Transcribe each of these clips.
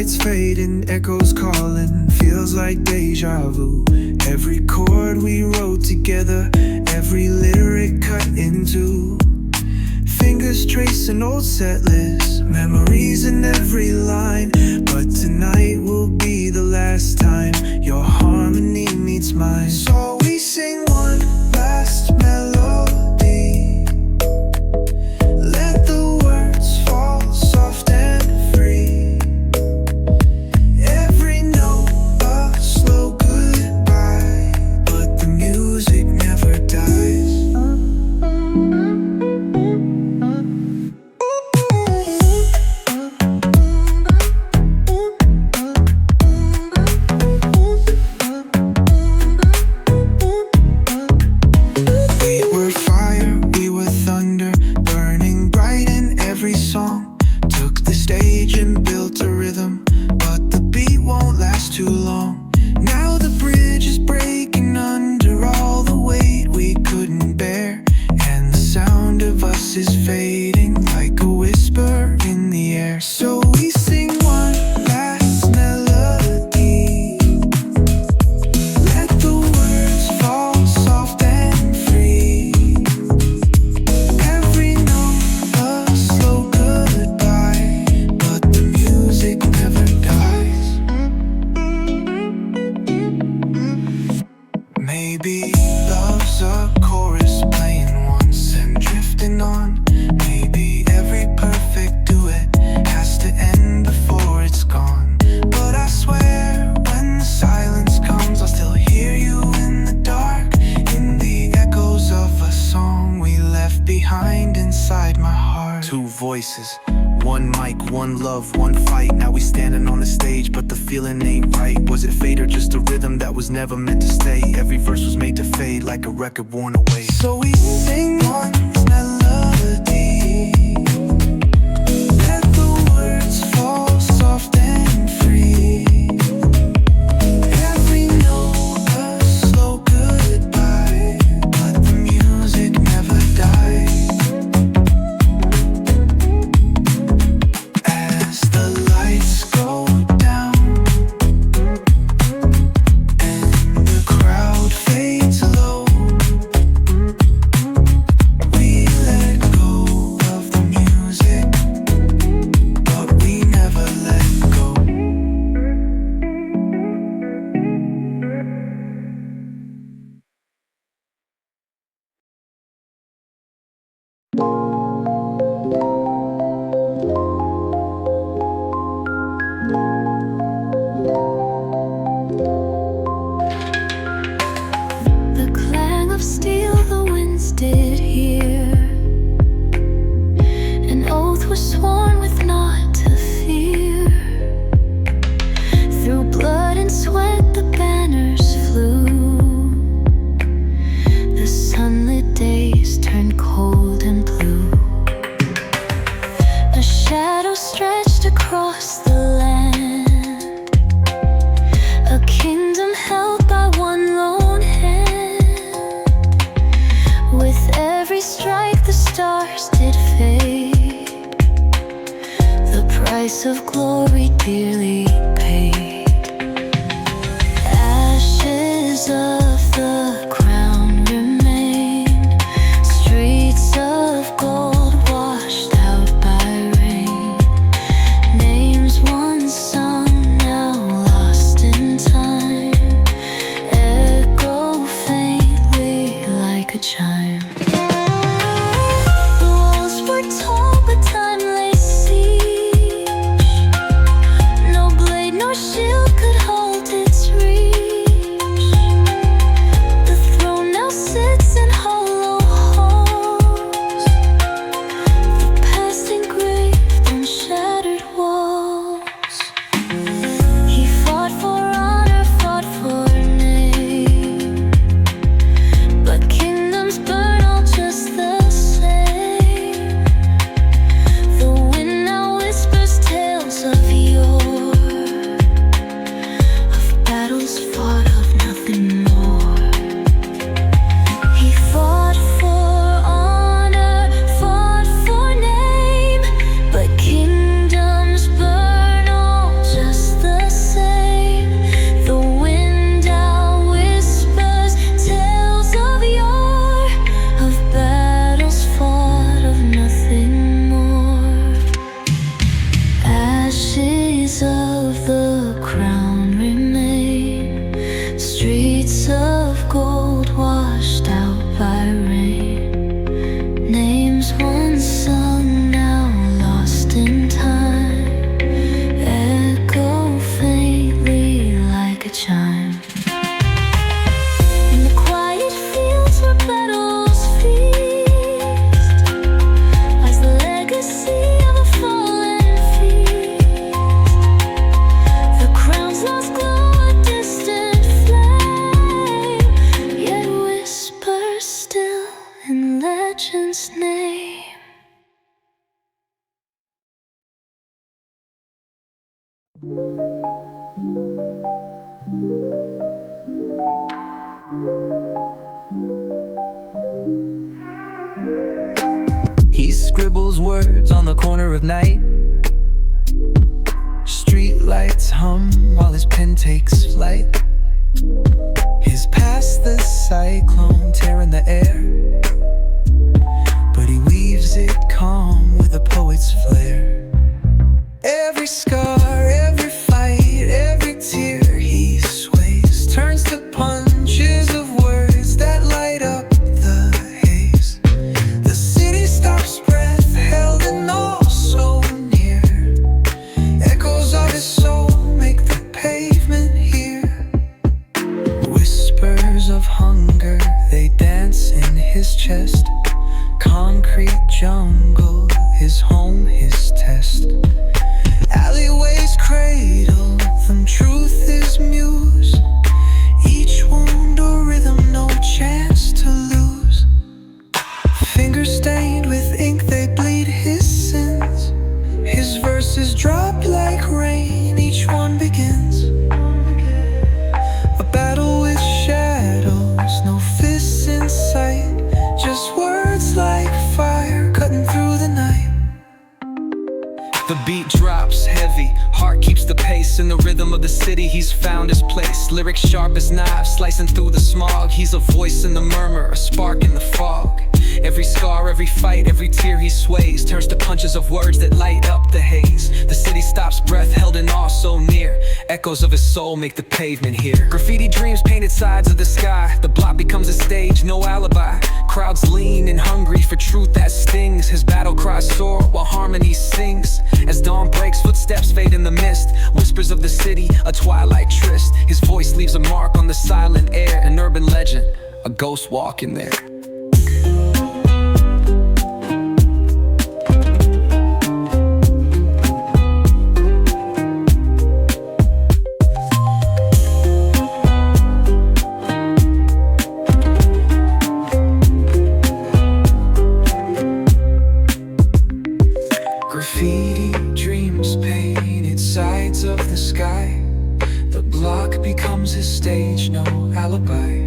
lights fading, echoes calling, feels like deja vu. Every chord we wrote together, every lyric cut into. Fingers tracing old set lists, memories in every line. But tonight will be the last time your harmony meets mine. So we sing one last melody. Let the words fall soft and free. Every note a slow goodbye, but the music never dies. Too long. Now the bridge is breaking under all the weight we couldn't bear, and the sound of us is fading like a whisper in the air. So we sing one last melody. Let the words fall soft and free. Every note a slow goodbye, but the music never dies. Maybe love's a chorus playing once and drifting on. Maybe every perfect duet has to end before it's gone. But I swear when the silence comes, I'll still hear you in the dark, in the echoes of a song we left behind inside my heart. Two voices, one mic, one love, one fight. Now we standing on the stage, but the feeling ain't right. Was it fate or just a rhythm that was never meant to stay? Every verse was made to fade like a record worn away. So we sing one melody. Let the words fall soft and free. Every note a slow goodbye, but the music never dies. As the lights go down and the crowd fades low, we let go of the music, but we never let go. The clang of steel the winds did hear. An oath was sworn with not to fear. Through blood and sweat the banners flew. The sunlit days turned cold and blue. A shadow stretched across the land, a kingdom held by one lone hand. With every strike the stars did fade, the price of glory dearly paid. Ashes of the crown remain, streets of gold washed out by rain. Names once sung, now lost in time, echo faintly like a chime. The walls were tall, but time lay siege. No blade, no shield could hold its reach. The throne now sits in hollow halls, the past engraved on shattered walls. He fought for honor, fought for name, but kingdoms burn Streets of gold washed out by rain. Names once sung, now lost in time, echo faintly like a chime. In the quiet fields where battles feast lies the legacy of a fallen feast. The crown's lost glow, a distant flame, yet whispers still in legend's name. He scribbles words on the corner of night. Street lights hum while his pen takes flight. His past the cyclone tearing the air, but he weaves it calm with a poet's flair. Every scar, every fight, every tear he sways, turns to punches of words that light up the haze. The city stops breath, held in awe so near. Echoes of his soul make the pavement hear. Whispers of hunger, they dance in his chest. Concrete jungle, his home, his test. Alleyways cradle them, truth is muse. Each wound a rhythm, no chance to lose. Fingers stained with ink, they bleed his sins. His verses drop like rain, each one begins a battle with shadows, no fists in sight, just words like fire cutting through the night. The beat drops heavy, heart keeps the pace. In the rhythm of the city, he's found his place. Lyrics sharp as knives, slicing through the smog. He's a voice in the murmur, a spark in the fog. Every scar, every fight, every tear he sways, turns to punches of words that light up the haze. The city stops breath, held in awe so near. Echoes of his soul make the pavement hear. Graffiti dreams, painted sides of the sky. The block becomes a stage, no alibi. Crowds lean and hungry for truth that stings. His battle cries soar while harmony sings. As dawn breaks, footsteps fade in the mist. Whispers of the city, a twilight tryst. His voice leaves a mark on the silent air. An urban legend, a ghost walking there. Graffiti dreams, painted sides of the sky. The block becomes his stage, no alibi.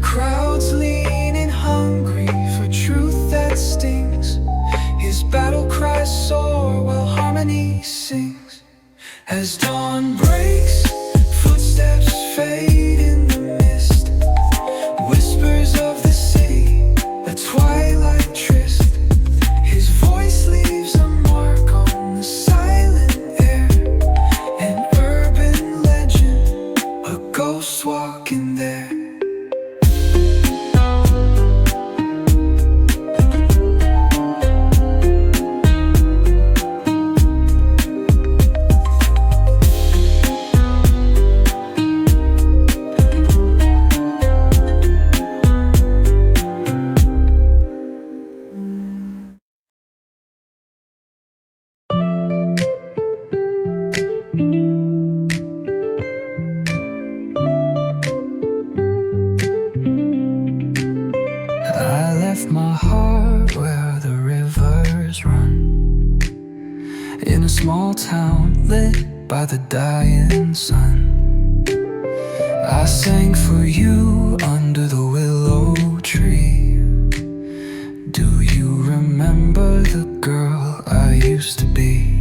Crowds leaning hungry for truth that stings. His battle cries soar while harmony sings. As dawn breaks, footsteps fade in the mist. Whispers of the city, a twilight tryst. His voice leaves a mark on the silent air. An urban legend, a ghost walking there. I left my heart where the rivers run, in a small town lit by the dying sun. I sang for you under the willow tree. Do you remember the girl I used to be?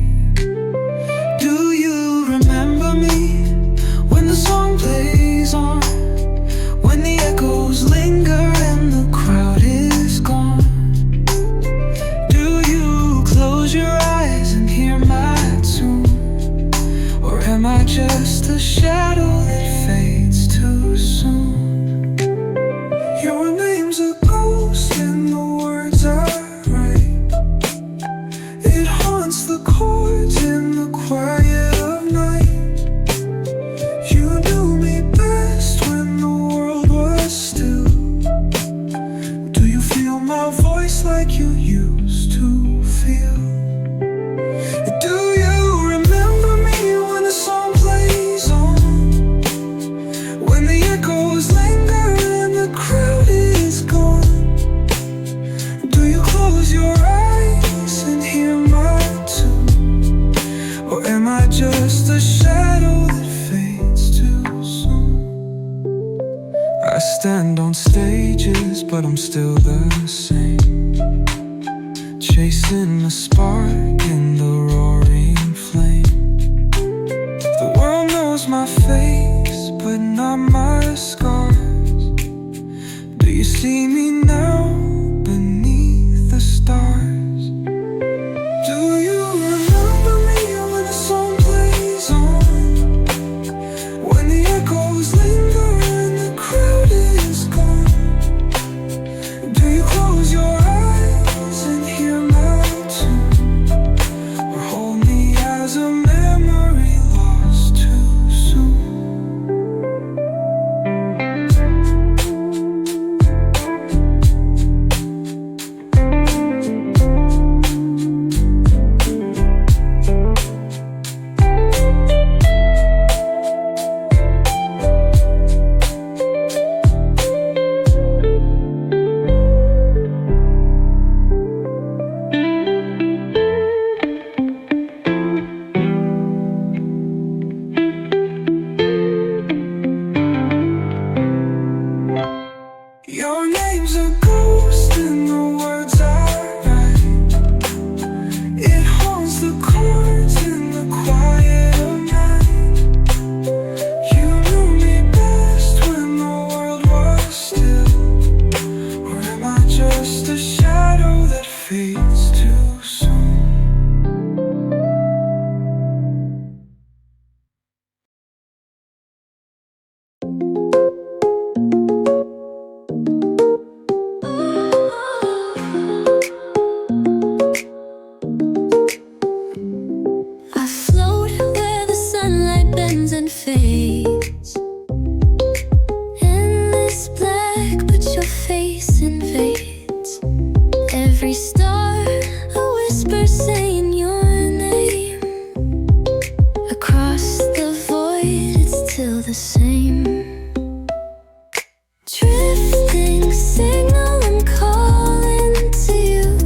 Do you remember me when the song plays on? When the echoes linger and the crowd is gone? Do you close your eyes and hear my tune? Or am I just a shadow that fades? stand on stages, but I'm still the same, chasing a spark in the roaring flame. The world knows my face, but not my scars. Do you see me now beneath the stars? Do you remember me when the song plays on? When the echoes linger and the crowd is gone? Do you close your eyes and hear my tune? Or hold me as a memory lost too soon? Your name's a ghost in the words I write. It haunts the chords in the quiet of night. You knew me best when the world was still. Or am I just a shadow that fades too soon? I float where the sunlight bends and fades. Endless black, but your face invades. Every star, a whisper saying your name. Across the void, it's still the same. Drifting signal, I'm calling to you.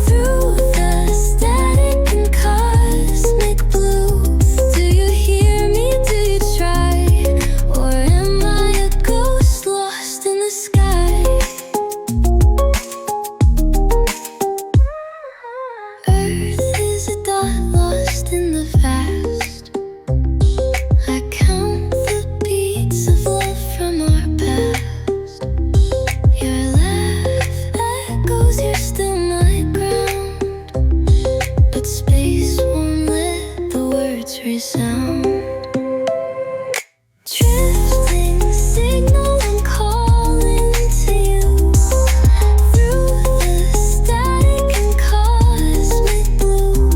Through the static and cosmic blue. Do you hear me? Do you try? Or am I a ghost lost in the sky? Earth is a dot lost in the vast. I count the beats of love from our past. Your laugh echoes, you're still my ground. But space won't let the words resound. Drifting signal, I'm calling to you. Through the static and cosmic blue.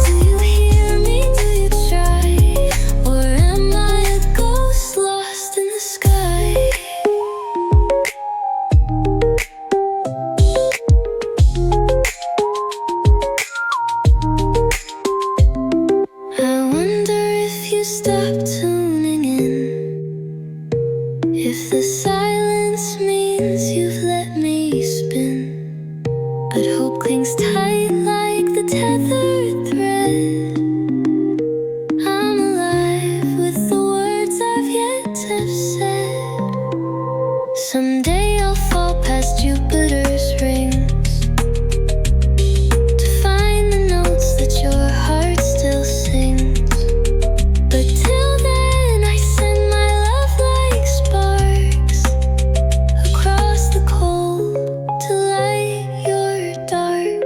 Do you hear me? Do you try? Or am I a ghost lost in the sky? I wonder if you stopped tuning in. If the silence means you've let me spin. But hope clings tight like the tethered thread. I'm alive with the words I've yet to have said. Someday I'll fall past Jupiter's rings to find the notes that your heart still sings. But till then, I send my love like sparks across the cold to light your dark.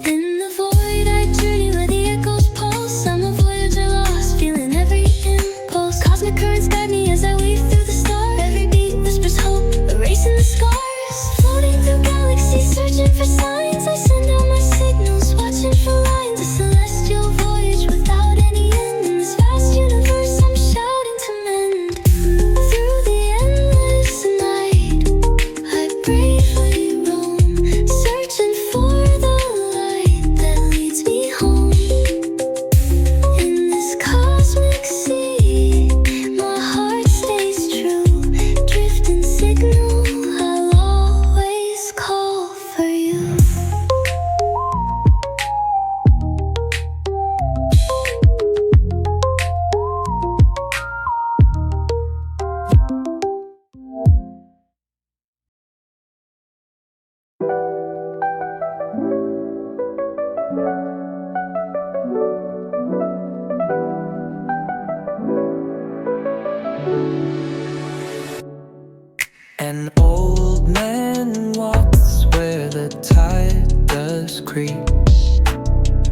In the void, I journey where the echoes pulse. I'm a voyager lost, feeling every impulse. Cosmic currents guide me as I weave through the stars. Every beat whispers hope. An old man walks where the tide does creep,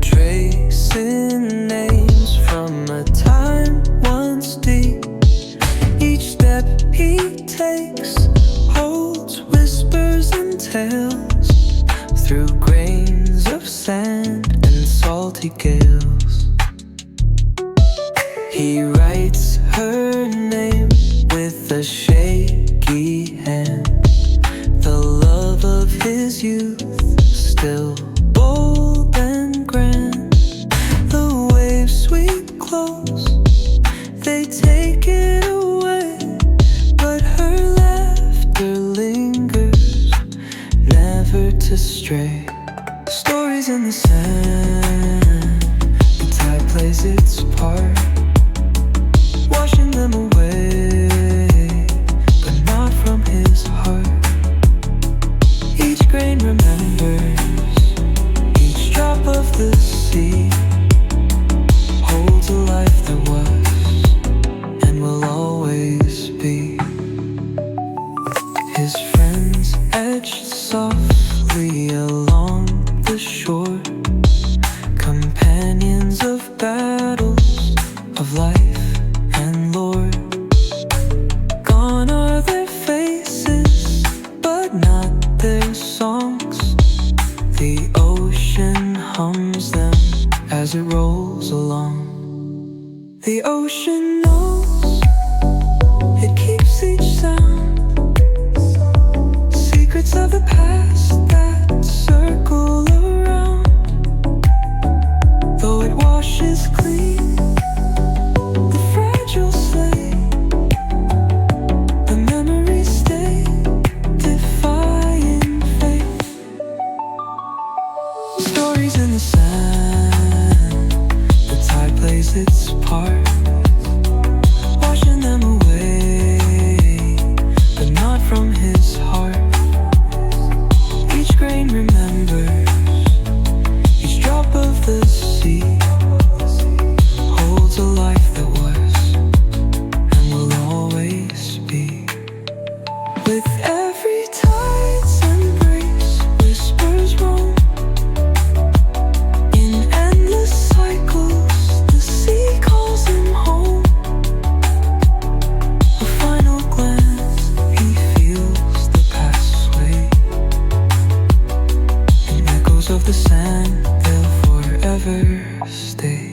tracing names from a time once deep. Each step he takes holds whispers and tales through grains of sand and salty gales. He writes her name with a shaky hand, the love of his youth still bold and grand. The waves sweep close, they take it away, but her laughter lingers, never to stray. Stories in the sand, the tide plays its part, washing them away, but not from his heart. Each grain remembers, each drop of the sea holds a life that was and will always be. His friends etched softly along the shore, companions of battles, of life and lore. Gone are their faces, but not their songs. The ocean hums them as it rolls along. The ocean knows, it keeps each sound, secrets of the past that circle around. Though it washes clean the fragile slate, the memories stay, defying fate. Stories in the sand, the tide plays its part, washing them away, but not from his heart. Each grain remembers, each drop of the sea holds a life that was and will always be. With every tide's embrace, whispers roam in endless cycles. The sea calls him home. A final glance, he feels the past sway. In echoes of the sand, they'll forever stay.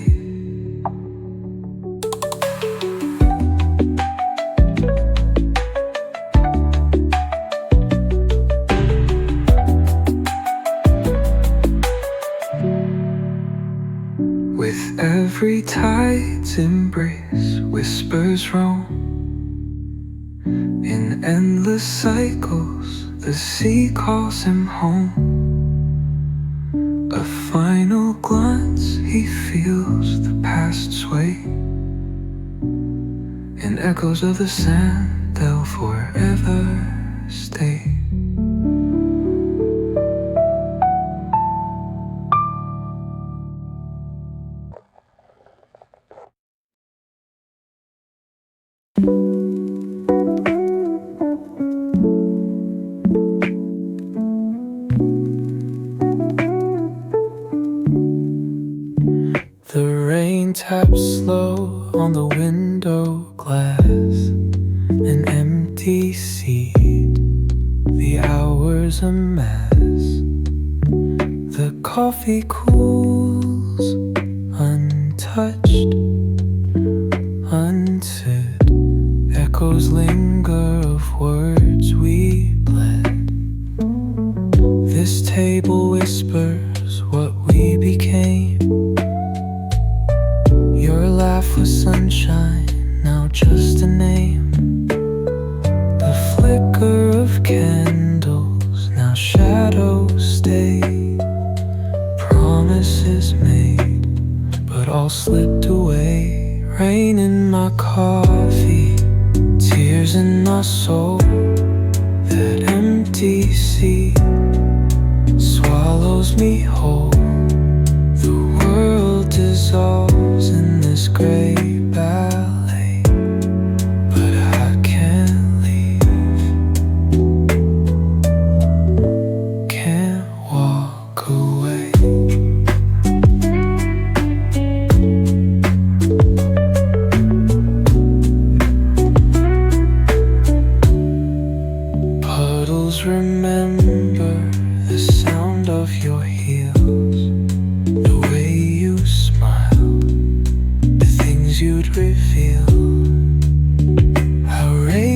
With every tide's embrace, whispers roam in endless cycles. The sea calls him home. A final glance, he feels the past sway. In echoes of the sand, they'll forever stay. The rain taps slow on the window glass, an empty seat, the hours amass. The coffee cools, untouched, unsaid. Echoes linger of words we bled. This table whispers what we became. Your laugh was sunshine, now just a name. The flicker of candles, now shadows stay. Promises made, but all slipped away. Rain in my coffee, tears in my soul. That empty sea swallows me whole. The world dissolves in this gray ballet, but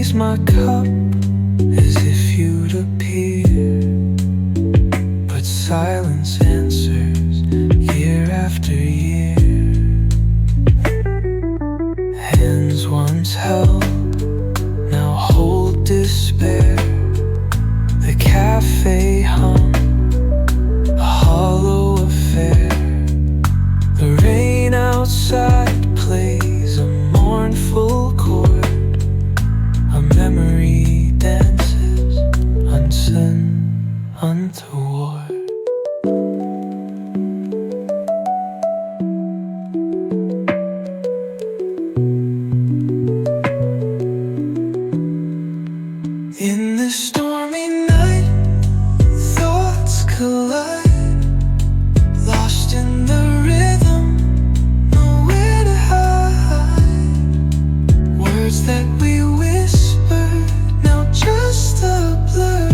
raise my cup as if you'd appear, but silence answers year after year. Hands once held now hold despair. The cafe hum, a hollow affair. The rain outside plays a mournful chord. A memory dances unseen, untoward. In the stormy night, thoughts collide, lost in the rhythm, nowhere to hide. Words that we whispered, now just a blur.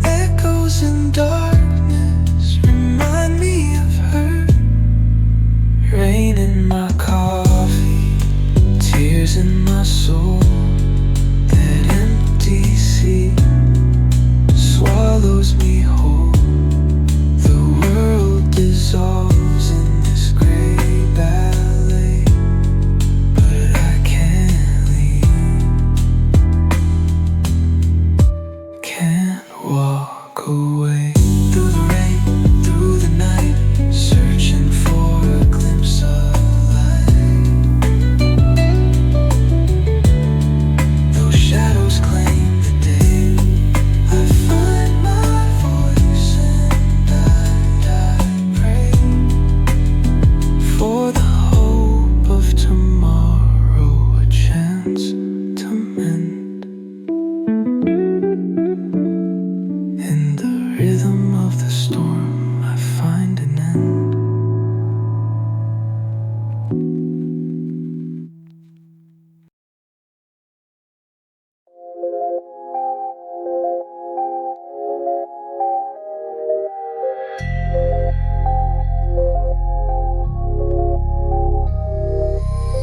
Echoes in darkness remind me of her. Rain in my coffee, tears in my soul. Sea swallows me whole. The world dissolves in this gray ballet, but I can't leave, can't walk away. Through the rain, through the night, searching for a glimpse of light. Those shadows claim rhythm of the storm, I find an end.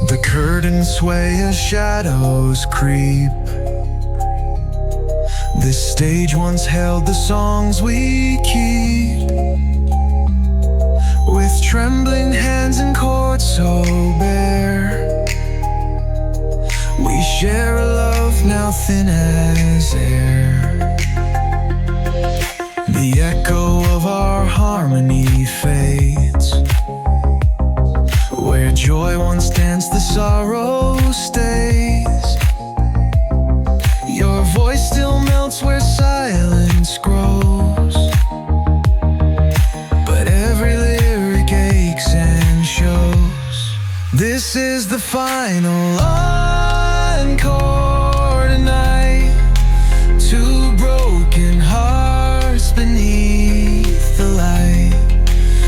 The curtains sway as shadows creep. This stage once held the songs we keep. With trembling hands and chords so bare, we share a love now thin as air. The echo of our harmony fades. Where joy once danced, the sorrow stays. Your voice still melts where silence grows, but every lyric aches and shows. This is the final encore tonight. Two broken hearts beneath the light.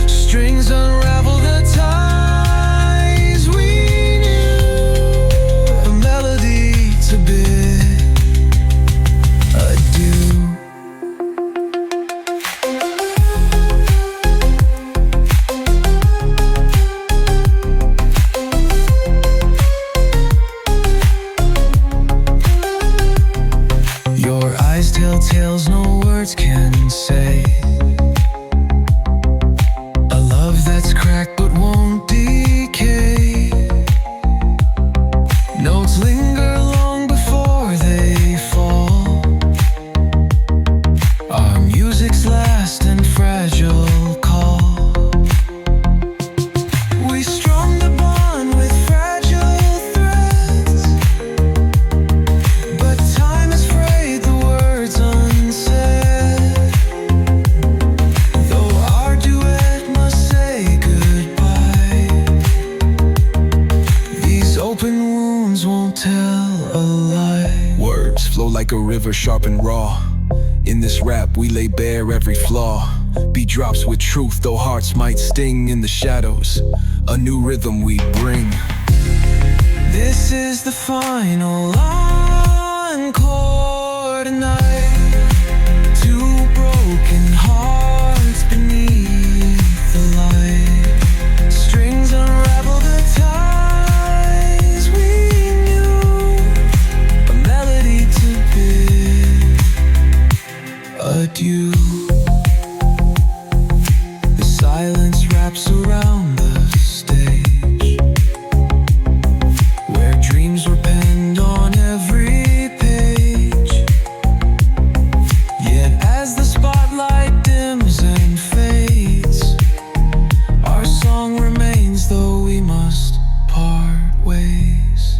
Strings unravel the ties we knew. A melody to bid adieu. Your eyes tell tales no words can say. A love that's cracked but won't decay. Notes linger long before they fall. Our music's last and fragile call. We strung the bond with fragile threads, but time has frayed the words unsaid. Though our duet must say goodbye, these open wounds won't tell a lie. Words flow like a river, sharp and raw. In this rap we lay bare every flaw. Beat drops with truth, though hearts might sting in the shadows. A new rhythm we bring. This is the final encore tonight. Two broken hearts beneath the light. Strings unravel the ties we knew. A you. The silence wraps around the stage, where dreams were penned on every page. Yet as the spotlight dims and fades, our song remains, though we must part ways.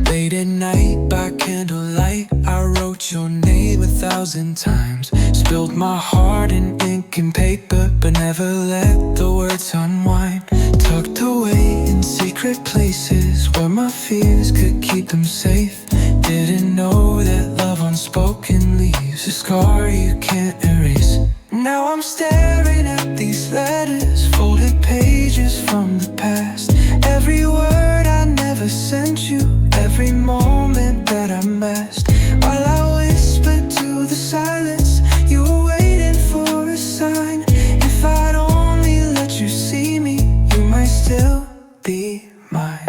Late at night by candlelight, I wrote your name 1,000 times. Spilled my heart in ink and paper, but never let the words unwind. Tucked away in secret places where my fears could keep them safe. Didn't know that love unspoken leaves a scar you can't erase. Now I'm staring at these letters, folded pages from the past. Every word I never sent you, every moment that I masked. While I whispered to the silence, you were waiting for a sign. If I'd only let you see me, you might still be mine.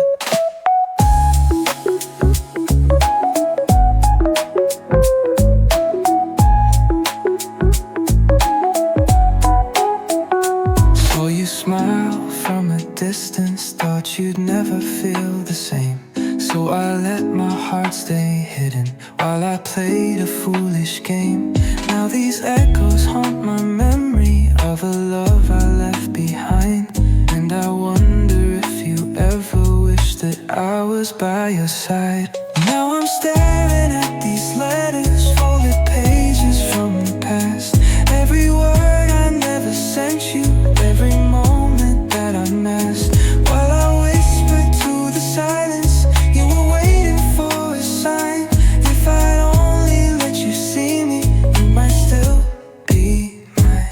Saw you smile from a distance, thought you'd never feel the same. So I let my heart stay hidden while I played a foolish game. Now these echoes haunt my memory of a love I left behind. And I wonder if you ever wish that I was by your side. Now I'm staring at these letters, folded pages from the past. Every word I never sent you, every moment that I masked. While I whispered to the silence, you were waiting for a sign. If I'd only let you see me, you might still be mine.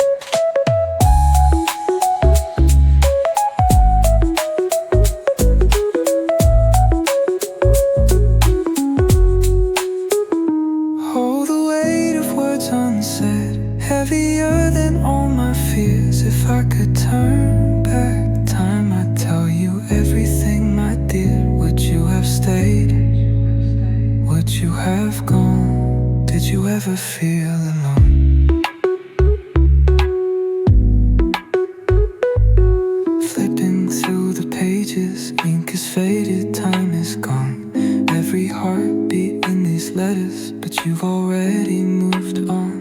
Oh, the weight of words unsaid, heavier than all my fears. If I could turn back time, I'd tell you everything, my dear. Would you have stayed? Would you have gone? Did you ever feel alone? Flipping through the pages, ink is faded, time is gone. Every heartbeat in these letters, but you've already moved on.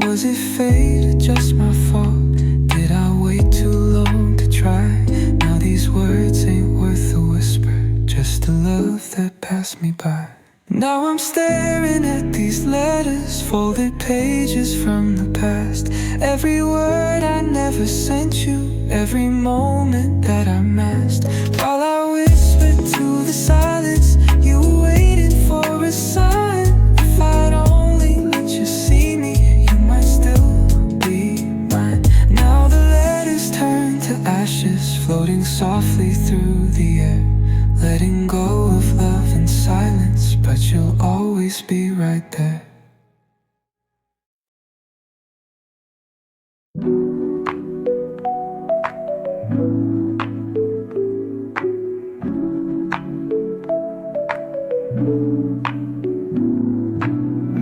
Was it fate or just my fault? Did I wait too long to try? Now these words ain't worth a whisper, just a love that passed me by. Now I'm staring at these letters, folded pages from the past. Every word I never sent you, every moment that I masked. While I whispered to the silence, you were waiting for a sign. If I'd only let you see me, you might still be mine. Now the letters turn to ashes, floating softly through the air. Letting go of love in silence, but you'll always be right there.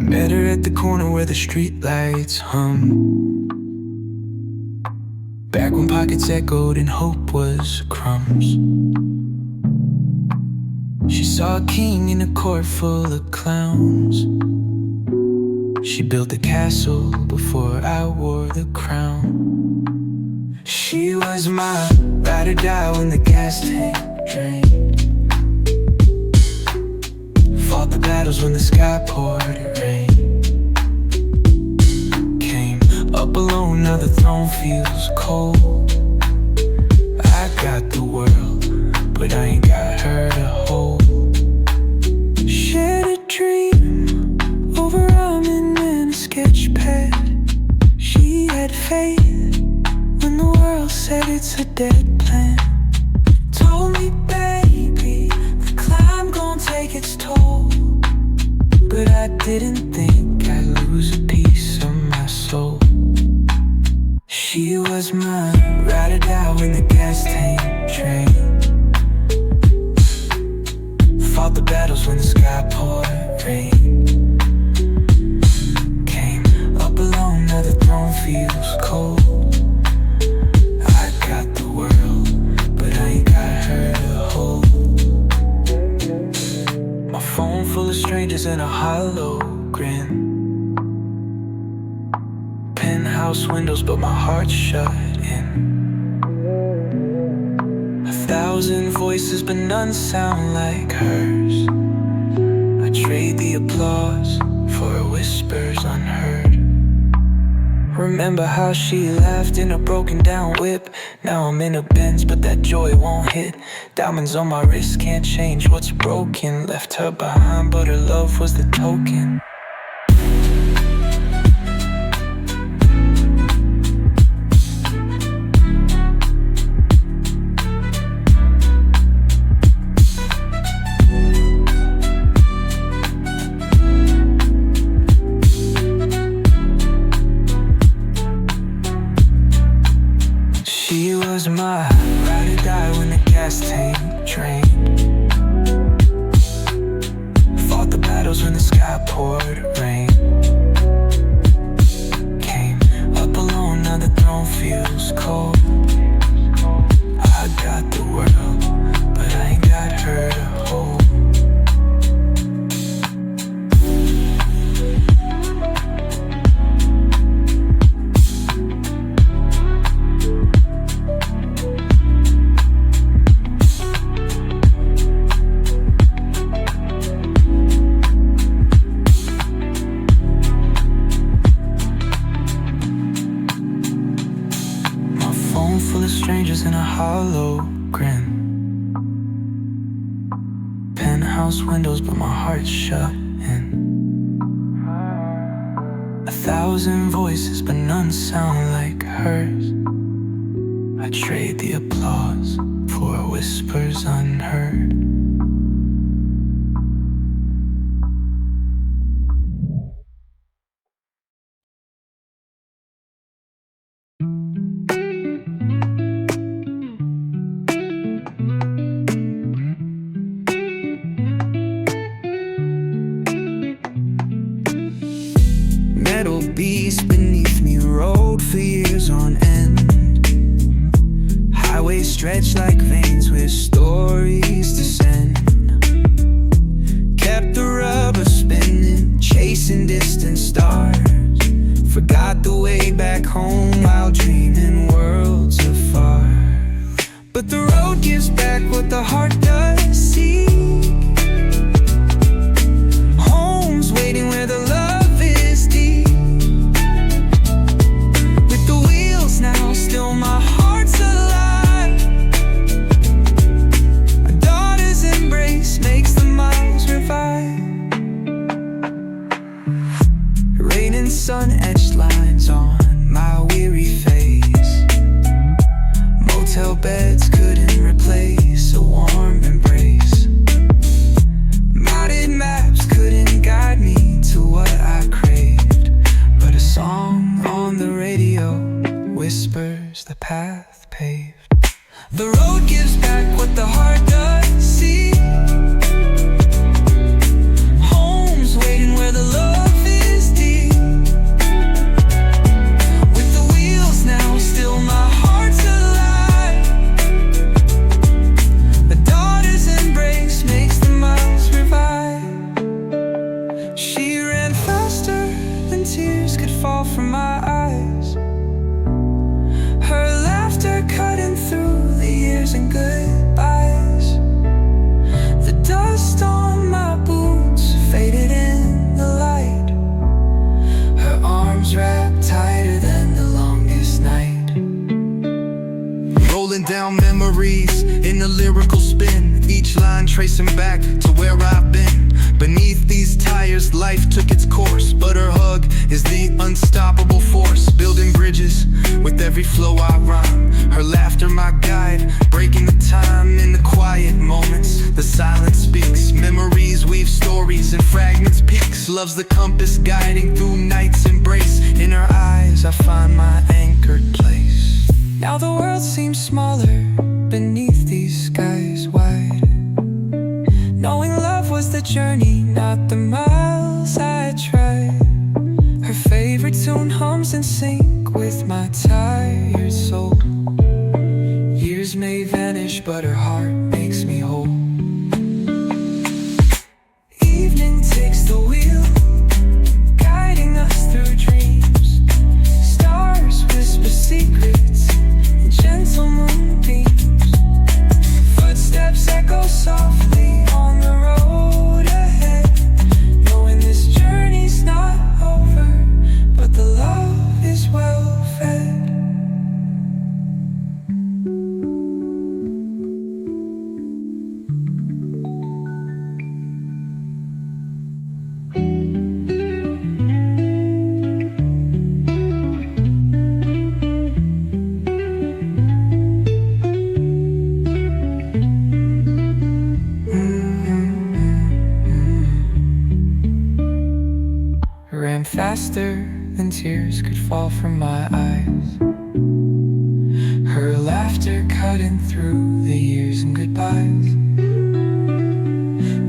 Met her at the corner where the streetlights hum, back when pockets echoed and hope was crumbs. She saw a king in a court full of clowns. She built a castle before I wore the crown. She was my ride or die when the gas tank drained. Fought the battles when the sky poured rain. Came up alone, now the throne feels cold. I got the world, but I ain't got her to hold. Shared a dream over ramen and a sketch pad. She had faith when the world said it's a dead plan. Told me, baby, the climb gon' take its toll, but I didn't think I'd lose a piece Fought the battles when the sky poured rain. Came up alone, now the throne feels cold. I got the world, but I ain't got her to hold. My phone full of strangers and a hollow grin. Penthouse windows, but my heart's shut in. 1,000 voices, but none sound like hers. I trade the applause for whispers unheard. Remember how she laughed in a broken down whip. Now I'm in a Benz, but that joy won't hit. Diamonds on my wrist can't change what's broken. Left her behind, but her love was the token. She was my ride or die when the gas tank drained. Fought the battles when the sky poured rain. Came up alone, now the throne feels cold. I got the world, but I ain't got her to hold. Full of strangers in a hollow grin. Penthouse windows, but my heart's shut in. 1,000 voices, but none sound like hers. I trade the applause for whispers unheard. Metal beast beneath me rode for years on end. Highways stretched like veins with stories to send. Kept the rubber spinning, chasing distant stars. Forgot the way back home while dreaming worlds afar. But the road gives back what the heart does seek. Home's waiting where the love is deep. With the wheels now, still my heart's alive. A daughter's embrace makes the miles revive. Rain and sun etched lines on my weary face. Motel beds couldn't replace a warm embrace. Mounted maps couldn't guide me to what I craved. But a song on the radio whispers the path paved. The road gives back what the heart does see. Home's waiting where the love is deep. With the wheels now, still my heart's alive. A daughter's embrace makes the miles revive. She ran faster than tears could fall from my eyes. Her laughter cutting through the years and goodbyes. The dust on my boots faded in the light. Her arms wrapped tighter than the longest night. Rolling down memories in a lyrical spin, each line tracing back to where I've been. Beneath these tires, life took its course, but her hug is the unstoppable force. Building bridges with every flow I rhyme. Her laughter my guide, breaking the time in the quiet moments. The silence speaks, memories weave stories and fragments peaks. Love's the compass guiding through night's embrace. In her eyes I find my anchored place. Now the world seems smaller beneath these skies wide. Knowing love was the journey, not the miles I tried. Her favorite tune hums in sync with my tired soul. Years may vanish, but her heart makes me whole. Evening takes the wheel, guiding us through dreams. Stars whisper secrets in gentle moonbeams. Footsteps echo softly on the road ahead, knowing this journey's not over, but the love is well fed. Ran faster than tears could fall from my eyes. Her laughter cutting through the years and goodbyes.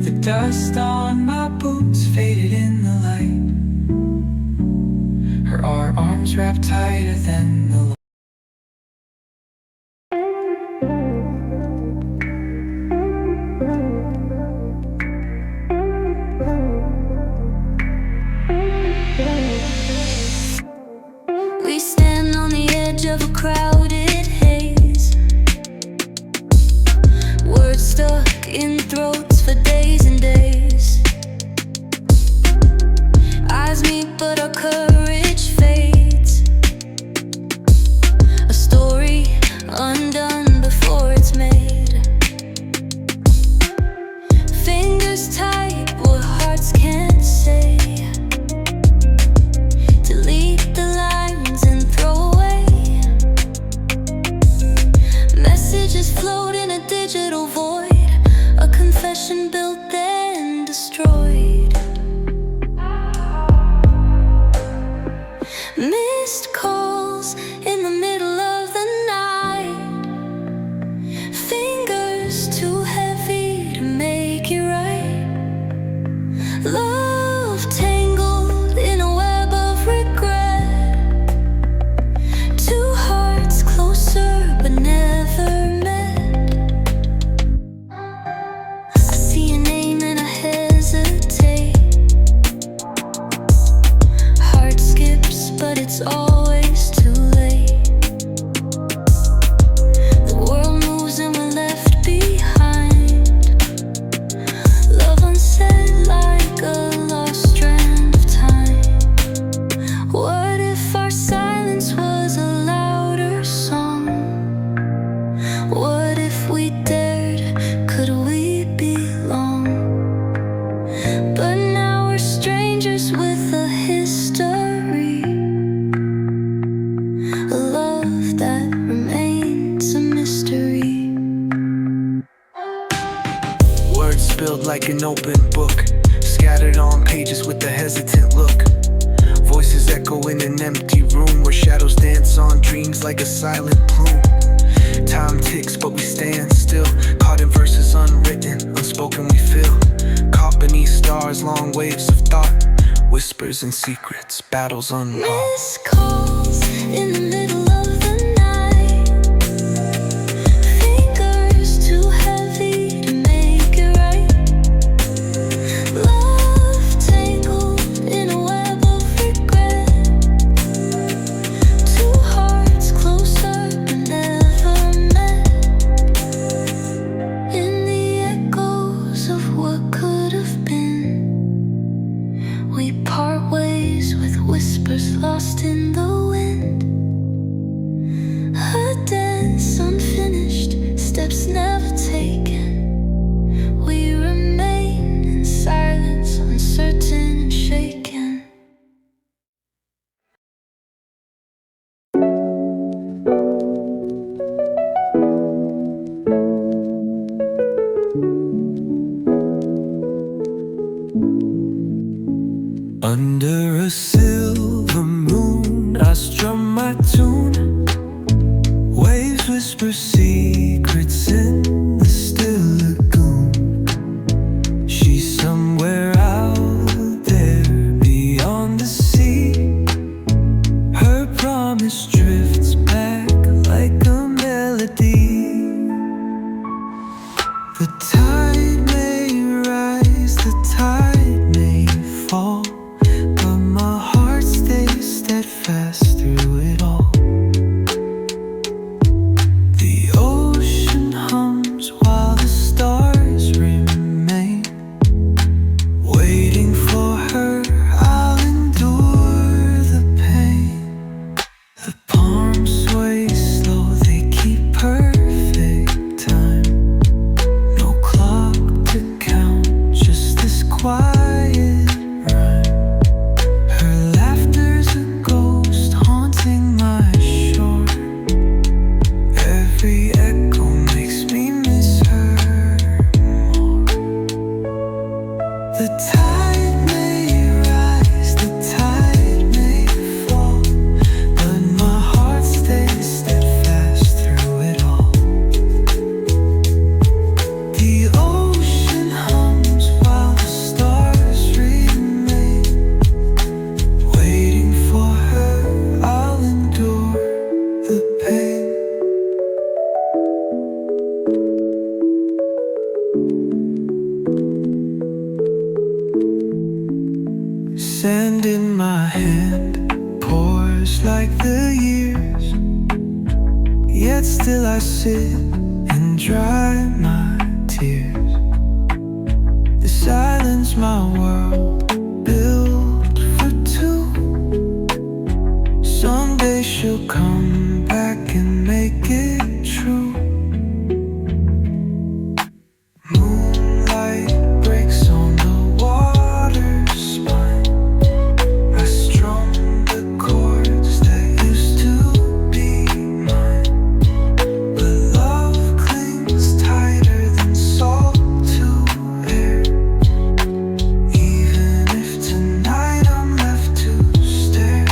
The dust on my boots faded in the light. Her arms wrapped tighter than the light. We stand on the edge of a crowded haze, words stuck in throats for days and days. Eyes meet but our courage fades, a story undone before it's made. Fingers type what hearts can't say, delete the lines and throw away. Messages float in a digital void, a confession built then destroyed. Missed calls in the middle of the night, fingers too heavy to make it right. Love tangled in a web of regret, two hearts closer but never met. I see your name and I hesitate. Heart skips but it's always too late. The world moves and we're left behind, love unsaid like a lost strand of time. What if our silence was a louder song? What if we dared? Could we belong? But now we're strangers with a history, a love that remains a mystery. Words spilled like an open book, scattered on pages with a hesitant look. Voices echo in an empty room where shadows dance on dreams like a silent plume. Time ticks but we stand still, caught in verses unwritten, unspoken we feel. Caught beneath stars, long waves of thought, whispers and secrets, battles unwrought. Missed calls in the middle of the night, fingers too heavy to make it right. Love tangled in a web of regret, two hearts closer but never met. In the echoes of what could have been, we part ways with whispers lost in the wind. A dance unfinished, steps never taken. We remain in silence, uncertain and shaken. Under a silver moon, I strum my tune. Waves whisper secrets in the still lagoon. She's Waiting for her, I'll endure the pain. The palms sway slow, they keep perfect time. No clock to count, just this quiet rhyme. Her laughter's a ghost haunting my shore. Every echo makes me miss her more. The tide may rise, the tide may fall, but my heart stays steadfast through it all. The ocean hums while the stars remain. Waiting for her, I'll endure the pain. Sand in my hand pours like the years, yet still I sit and dry my tears. The silence my world built for two. Someday she'll come back and make it true. Moonlight breaks on the water's spine. I strum the chords that used to be mine, but love clings tighter than salt to air. Even if tonight I'm left to stare.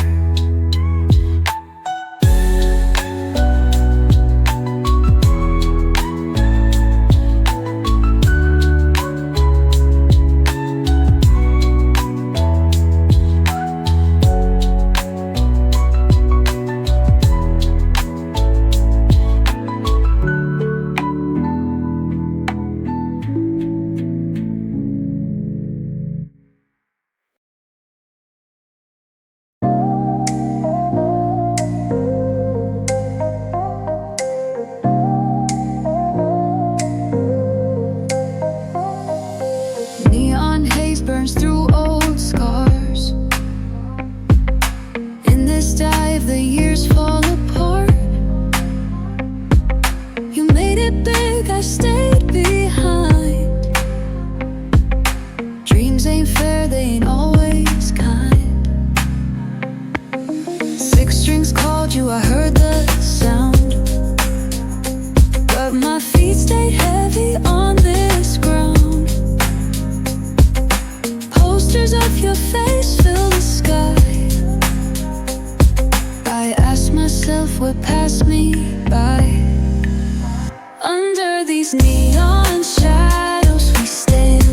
Neon haze burns through old scars. In this dive, the years fall apart. You made it big, I stayed behind. Dreams ain't fair, they ain't always kind. Six strings called you, I heard the sound, but my feet stayed heavy on this ground. Posters of your face fill the sky. I ask myself what passed me by. Under these neon shadows we stand,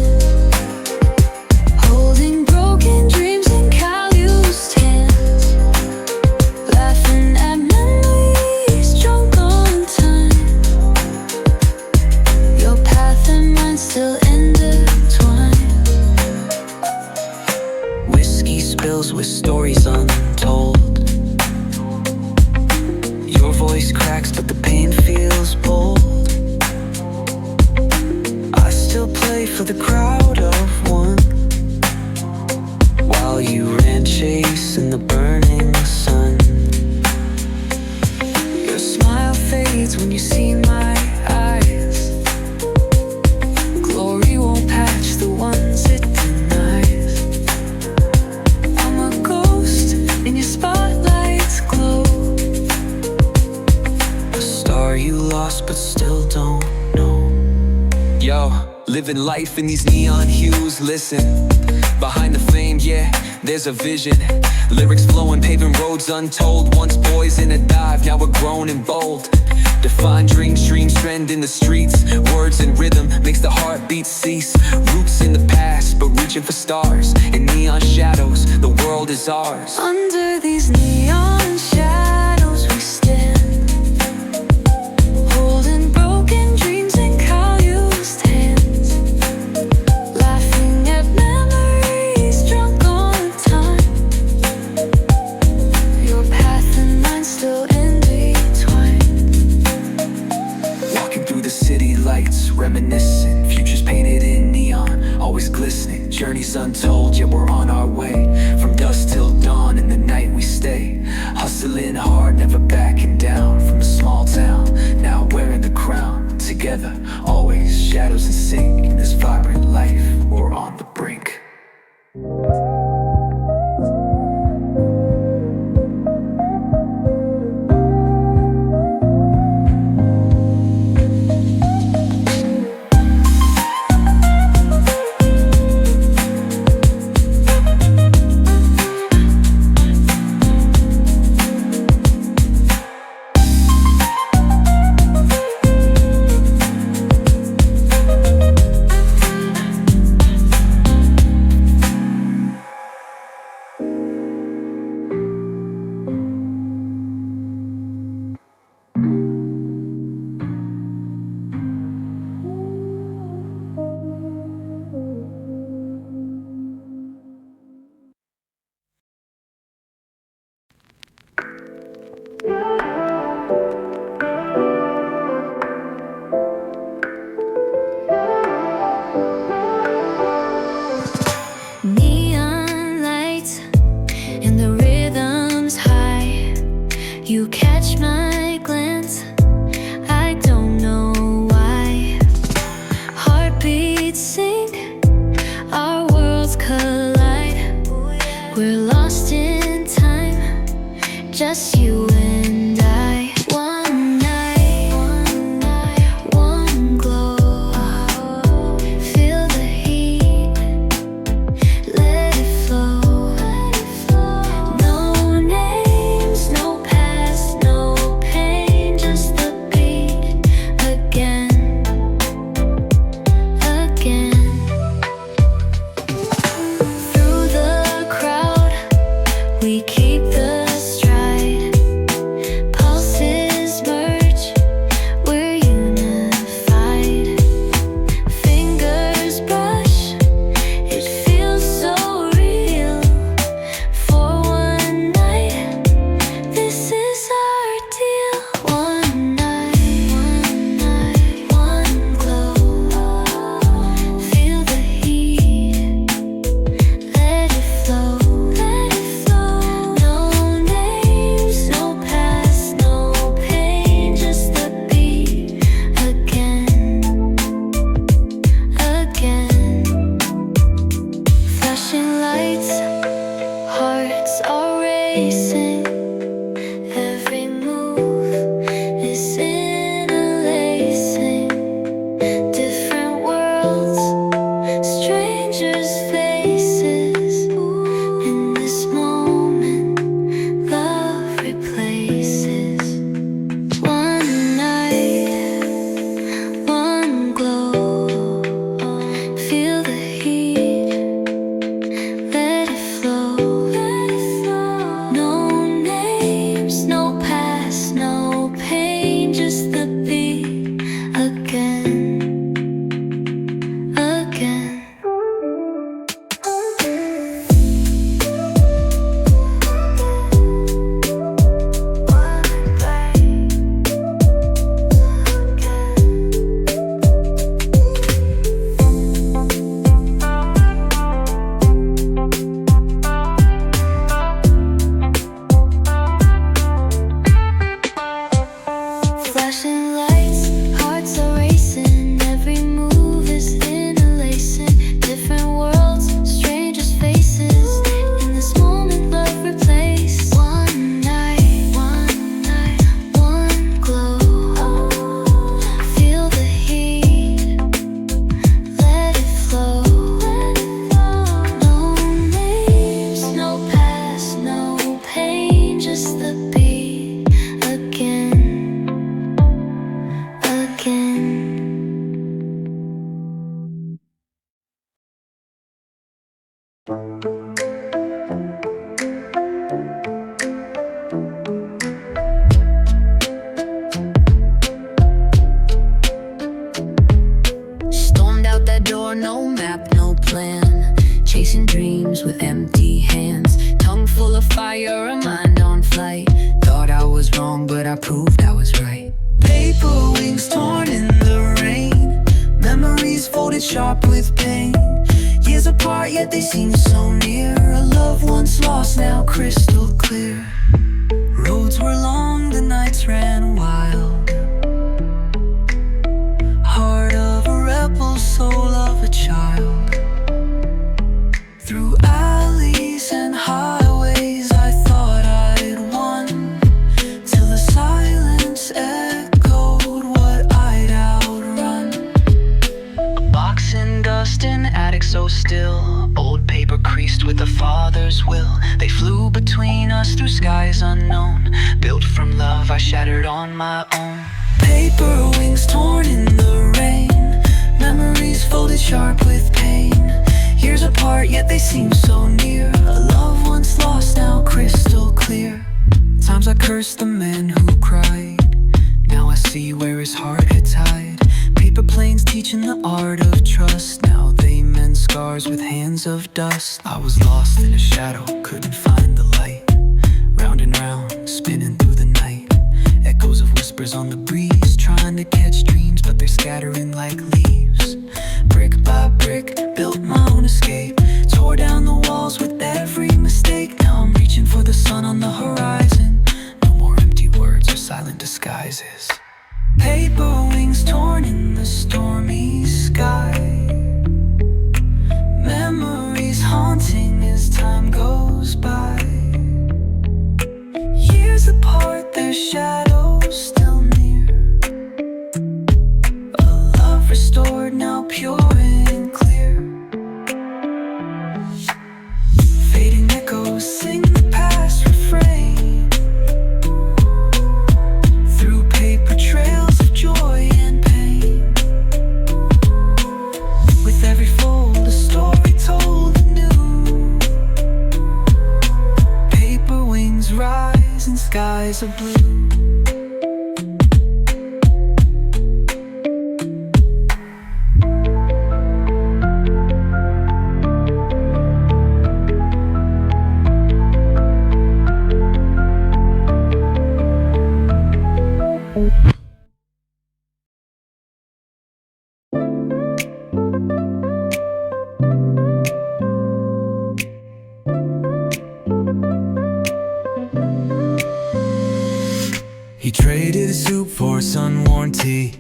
holding broken dreams in calloused hands, laughing at memories drunk on time. Your path and mine still intertwine. Whiskey spills with stories untold. Your voice cracks, but the pain feels bold. I still play for the crowd of one, while you ran chasing the burning sun. Your smile fades when you see my eyes. Glory won't patch the ones it denies. I'm a ghost in your spotlight's glow, a star you lost but still don't know. Yo, living life in these neon hues, listen. Behind the fame, yeah, there's a vision. Lyrics flowing, paving roads untold. Once boys in a dive, now we're grown and bold. Define dreams, dreams trend in the streets. Words and rhythm makes the heartbeat cease. Roots in the past, but reaching for stars. In neon shadows, the world is ours. Under these neon shadows we stand, holding broken dreams in calloused hands, laughing at memories drunk on time. Your path and mine still intertwine. Walking through the city lights, reminiscent. Futures painted in neon, always glistening. journey's untold, yet we're on our way. From dusk till dawn, in the night we stay. Hustling hard, never backing down. From a small town, now wearing the crown. Together, always, shadows in sync. In this vibrant life, we're on the brink. Neon lights and the rhythm's high. You catch my glance, I don't know why. Heartbeats sync, our worlds collide. We're lost in time, just you and I. One night, one glow. Feel the heat, let it flow. No names, no past, no pain, just the beat. Again, again. Through the crowd, we keep the stride. Pulses merge, we're unified. Fingers brush, it feels so real. For one night, this is our deal. One night, one glow. Feel the heat, let it flow. No names, no past, no pain, just the beat. Again, again. Flashing lights, hearts are racing. Every move is interlacing. Different worlds, strangers' faces. In this moment, love replaces. One night, one glow. Feel the heat, let it flow. No names, no past, no pain, just the beat. Again, again. Flashing lights, hearts are racing. Every move is interlacing. Different worlds, strangers' faces. In this moment, love replaces. One night, one glow. Feel the heat, let it flow. No names, no past, no pain, just the beat. Again, again. Stormed out that door, no map, no plan. Chasing dreams with empty hands. Tongue full of fire, a mind on flight. Thought I was wrong, but I proved I was right. Paper wings torn in the rain. Memories folded sharp with pain. Years apart, yet they seem so near. A love once lost, now crystal clear. Roads were long, the nights ran wild. Heart of a rebel, soul of a child. Through alleys and highways I thought I'd won, till the silence echoed what I'd outrun. A box in dust in attic so still, old paper creased with the father's will. They flew between us through skies unknown, built from love I shattered on my own. Paper wings torn in the rain, memories folded sharp with pain. Years apart, yet they seem so near. A love once lost, now crystal clear. Times I cursed the man who cried, now I see where his heart had tied. Paper planes teaching the art of trust, now they mend scars with hands of dust. I was lost in a shadow, couldn't find the light. Round and round, spinning through the night. Echoes of whispers on the breeze, trying to catch dreams, but they're scattering like leaves. Brick by brick, built my own escape. Tore down the walls with every mistake. Now I'm reaching for the sun on the horizon. No more empty words or silent disguises. Paper wings torn in the stormy sky. Memories haunting as time goes by. Years apart, their shadows still near. A love restored, now pure and clear. Fading echoes sing the past refrain, through paper trails of joy and pain. With every fold a story told anew. Paper wings rise in skies of blue. He traded his soup for his sun-worn tea,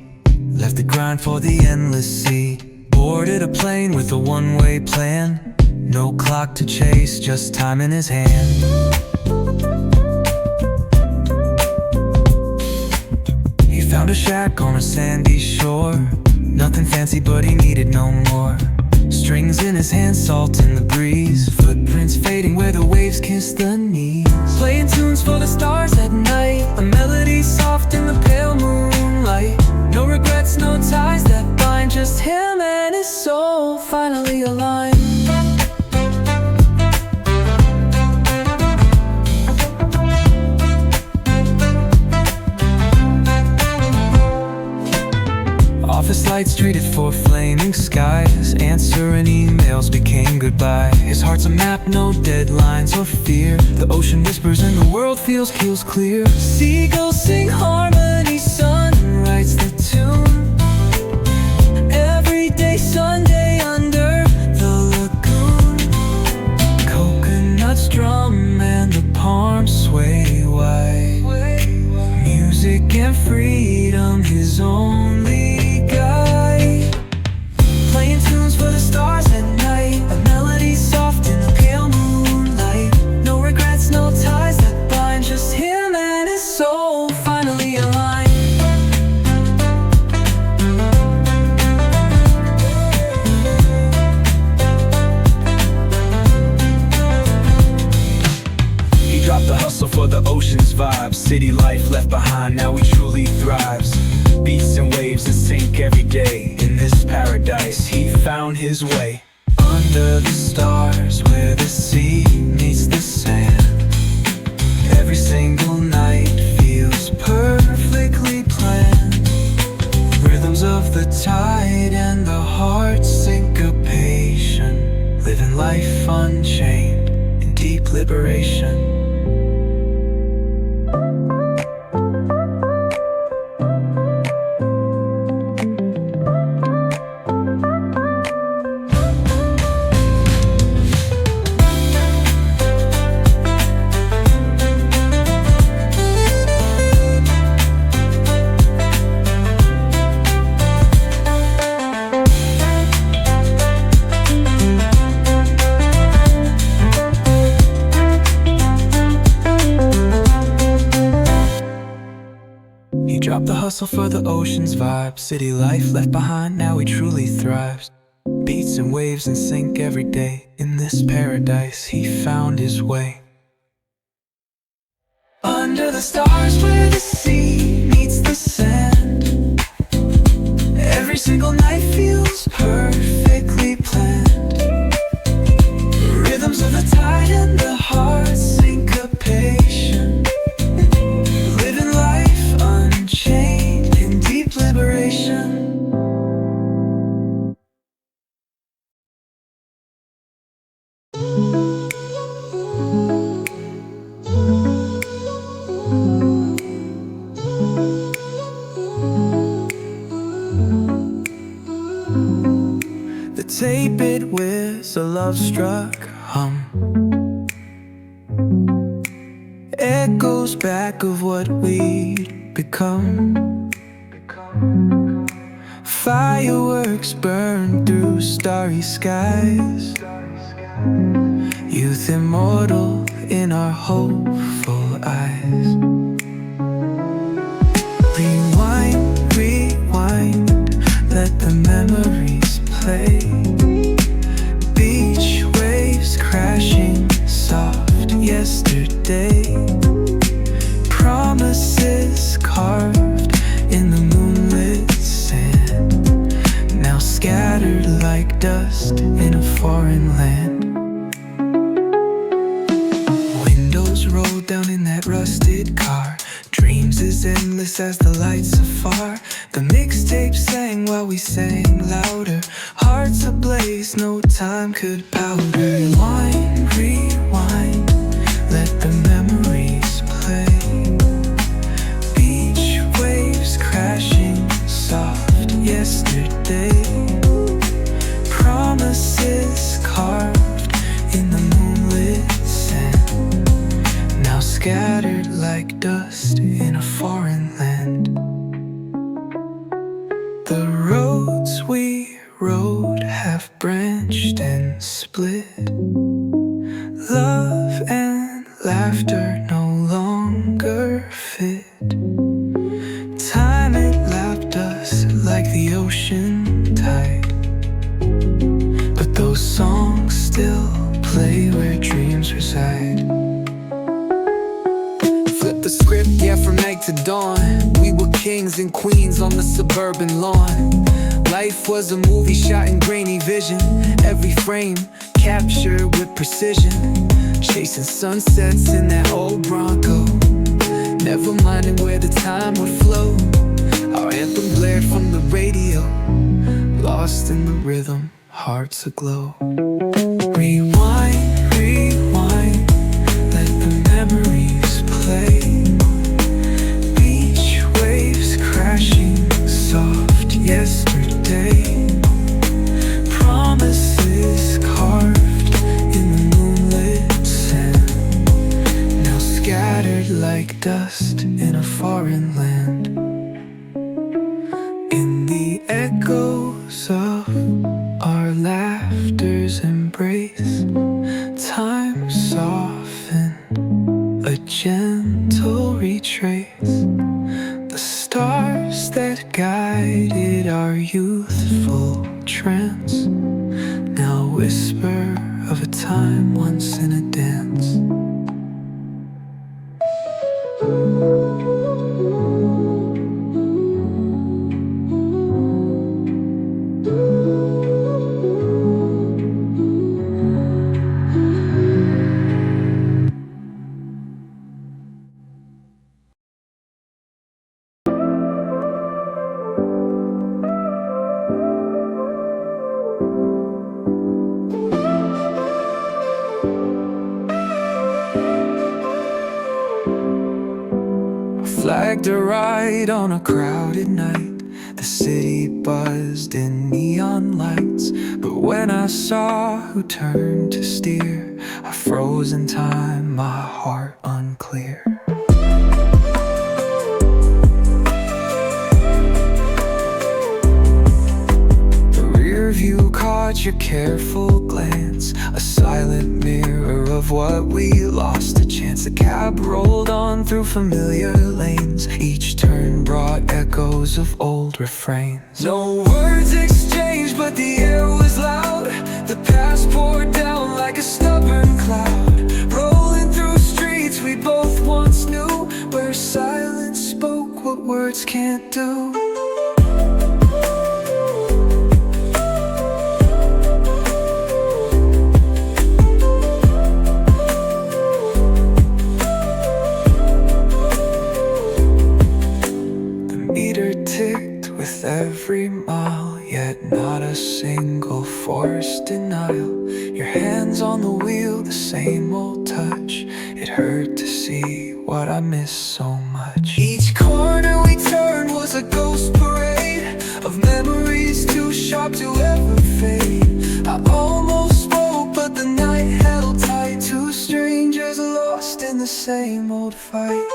left the grind for the endless sea. Boarded a plane with a one-way plan, no clock to chase, just time in his hand. He found a shack on a sandy shore, nothing fancy but he needed no more. Strings in his hands, salt in the breeze, footprints fading where the waves kiss the knees. Playing tunes for the stars at night, a melody soft in the pale moonlight. No regrets, no ties that bind, just him and his soul finally aligned. Office lights traded for flaming skies, answering emails became goodbye. His heart's a map, no deadlines or fear. The ocean whispers and the world feels clear. Seagulls sing harmony, sun writes the tune. Every day Sunday under the lagoon. Coconuts drum and the palms sway wide. Music and freedom, his only guide. Playing tunes for the stars at night, a melody soft in the pale moonlight. No regrets, no ties that bind, just him and his soul finally aligned. He dropped the hustle for the ocean's vibe. City life left behind, now he truly thrives. Beats and waves that sink every day. In this paradise he found his way. Under the stars where the sea meets the sand, every single night feels perfectly planned. Rhythms of the tide and the heart's syncopation, living life unchained in deep liberation. Drop the hustle for the ocean's vibe. City life left behind, now he truly thrives. Beats and waves in sync every day. In this paradise he found his way. Under the stars where the sea meets the sand, every single night feels perfectly planned. Rhythms of the tide and the heart's syncopation, living life unchained in deep liberation. Tape it with a love-struck hum, echoes back of what we'd become. Fireworks burn through starry skies, youth immortal in our hopeful eyes. Rewind, rewind, let the memories play. Beach waves crashing soft yesterday, promises carved in the moonlit sand, now scattered like dust in a foreign land. Windows roll down in that rusted car, dreams as endless as the lights afar. The mixtape sang while we sang louder, hearts ablaze, no time could powder. Rewind, rewind, let the memories play. Beach waves crashing soft yesterday, promises carved in the moonlit sand, now scattered like dust in a foreign land. The roads we rode have branched and split, love and laughter no longer fit. Time it lapped us like the ocean tide, but those songs still play where dreams reside. Flip the script, yeah, from night to dawn, we were kings and queens on the suburban lawn. Life was a movie shot in grainy vision, every frame captured with precision. Chasing sunsets in that old Bronco, never minding where the time would flow. Our anthem blared from the radio, lost in the rhythm, hearts aglow. Rewind, rewind, let the memories play. Beach waves crashing soft yesterday, promises carved in the moonlit sand, now scattered like dust in a foreign land. In the echoes of our laughter's embrace, time softened, a gentle retrace. The stars that guided our youthful trance, now whisper of a time once in a dance. Flagged a ride on a crowded night, the city buzzed in neon lights. But when I saw who turned to steer, I froze in time, my heart unclear. The rear view caught your careful glance, a silent mirror of what we lost. A chance the cab rolled on through familiar lanes. Each turn brought echoes of old refrains. No words exchanged, but the air was loud. The past poured down like a stubborn cloud, rolling through streets we both once knew, where silence spoke what words can't do. With every mile, yet not a single forced denial. Your hands on the wheel, the same old touch. It hurt to see what I miss so much. Each corner we turned was a ghost parade of memories too sharp to ever fade. I almost spoke, but the night held tight. Two strangers lost in the same old fight.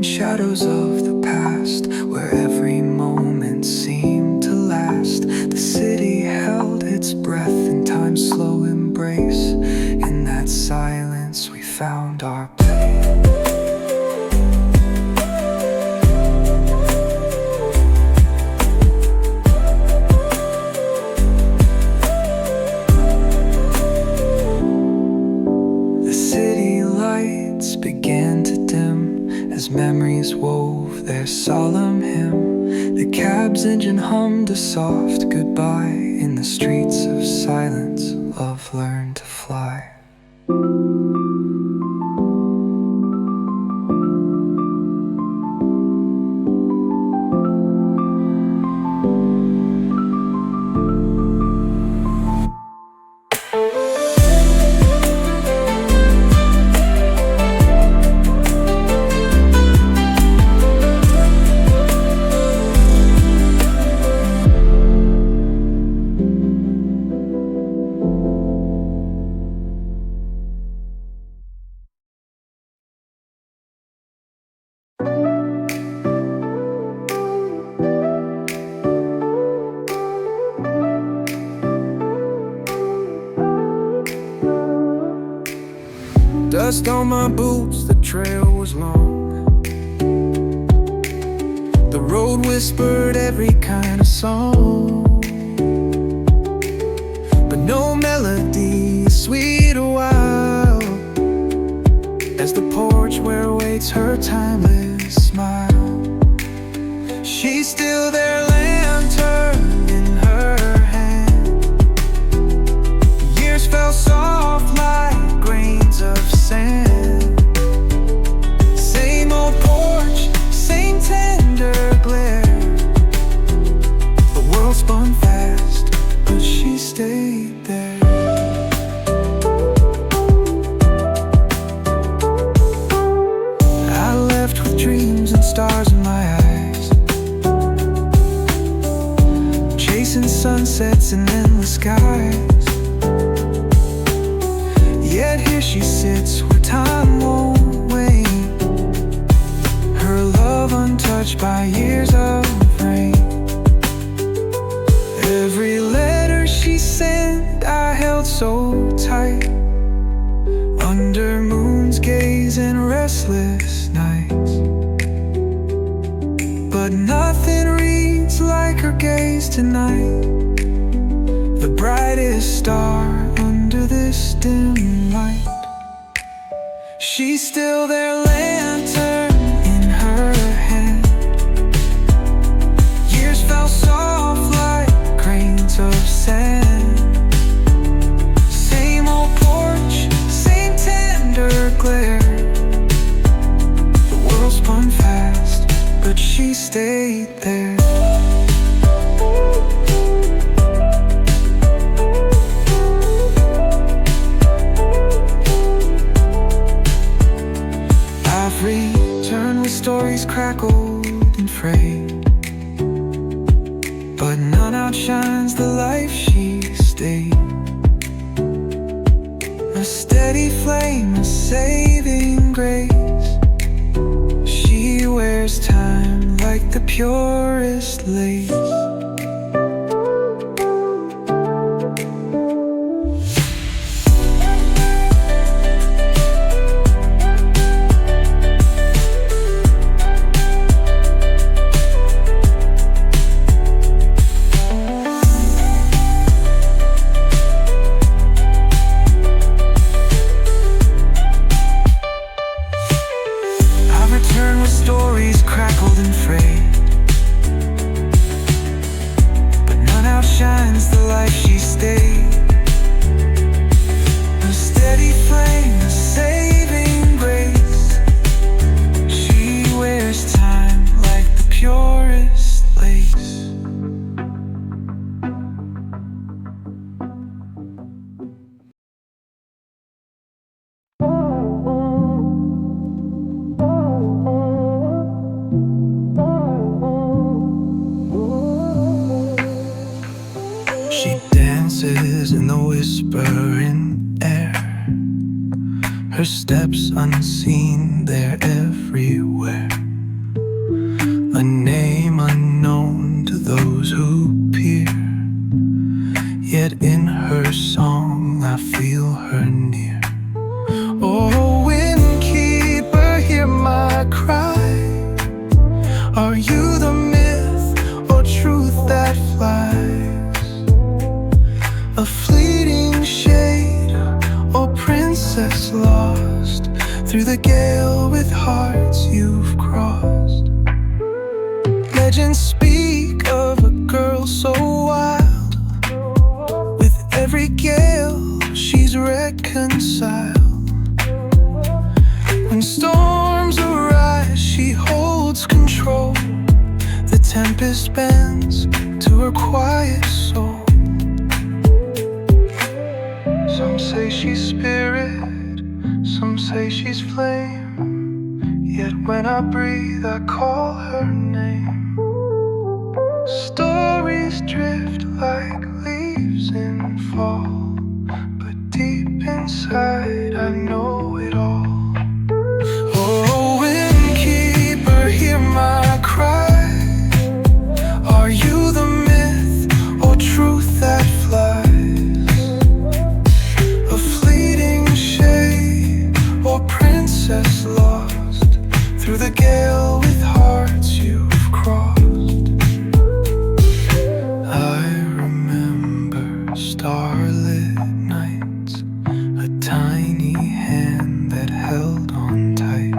Shadows of the past, where every moment seemed to last. The city held its breath in time's slow embrace. In that silence we found our place. The city lights began to dim as memories wove their solemn hymn. The cab's engine hummed a soft goodbye. In the streets of silence, love learned to fly. Dust on my boots, the trail was long. The road whispered every kind of song, but no melody is sweet or wild as the porch where waits her timeless smile. She's still there, lantern in her hand. Years fell soft like grains of sand. Same old porch, same tender glare. The world spun fast, but she stayed there. I left with dreams and stars in my eyes, chasing sunsets in endless skies. Yet here she sits where time won't wane, her love untouched by years of rain. Every letter she sent I held so tight, under moon's gaze and restless nights. But nothing reads like her gaze tonight, the brightest star under this dim light. She's still there, lantern in her hand. Years fell soft like grains of sand. Same old porch, same tender glare. The world spun fast, but she stayed there. every turn with stories crackled and frayed, but none outshines the life she stayed. A steady flame, a saving grace. She wears time like the purest lace. With stories crackled and frayed, but none outshines the life she stayed. A steady flame, a saving grace. She wears time like the purest lace. She dances in the whispering air, her steps unseen, they're everywhere. A name unknown to those who peer, yet in her song I feel her near. Oh, windkeeper, hear my cry. Are you the myth or truth that flies? A fleeting shade or princess lost through the gale with hearts you've crossed. Legends speak of a girl so wild, with every gale she's reconciled. When storms arise, she holds control. The tempest bends to her quiet soul. Some say she's spirit, some say she's flame, yet when I breathe I call her name. Stories drift like leaves in fall, but deep inside I know it all. Oh, windkeeper, hear my cry. Are you the myth or truth that flies? Lost through the gale with hearts you've crossed. I remember starlit nights, a tiny hand that held on tight.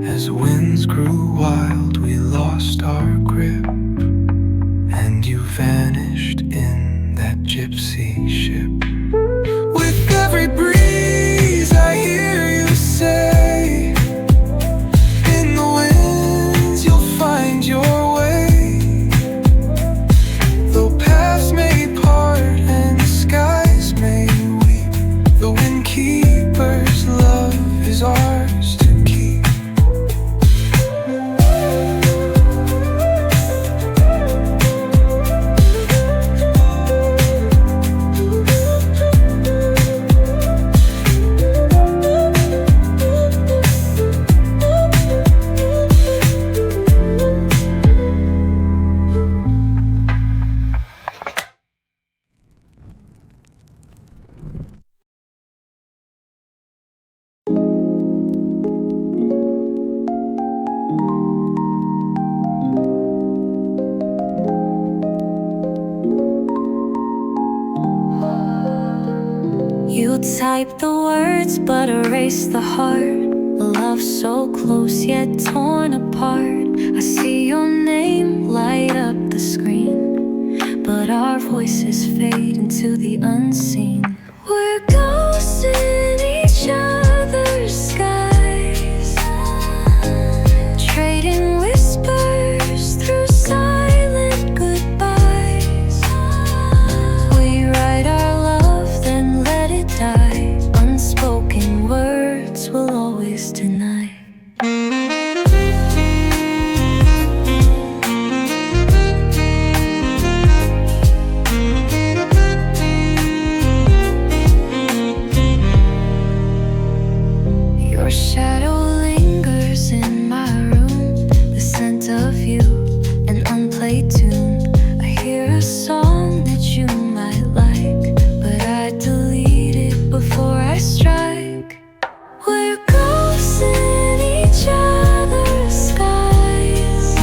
As winds grew wild, we lost our grip, and you vanished in that gypsy ship. With every breeze I hear you say, in the winds you'll find your way. Though paths may part and skies may weep, the windkeeper's love is ours to keep. You type the words but erase the heart. Love so close yet torn apart. I see your name light up the screen, but our voices fade into the unseen. We're ghosts in each other's skies, trading whispers through silent goodbyes. We write our love, then let it die. Unspoken words will always deny. Your shadow lingers in my room, the scent of you, an unplayed tune. I hear a song that you might like, but I delete it before I strike. We're ghosts in each other's skies,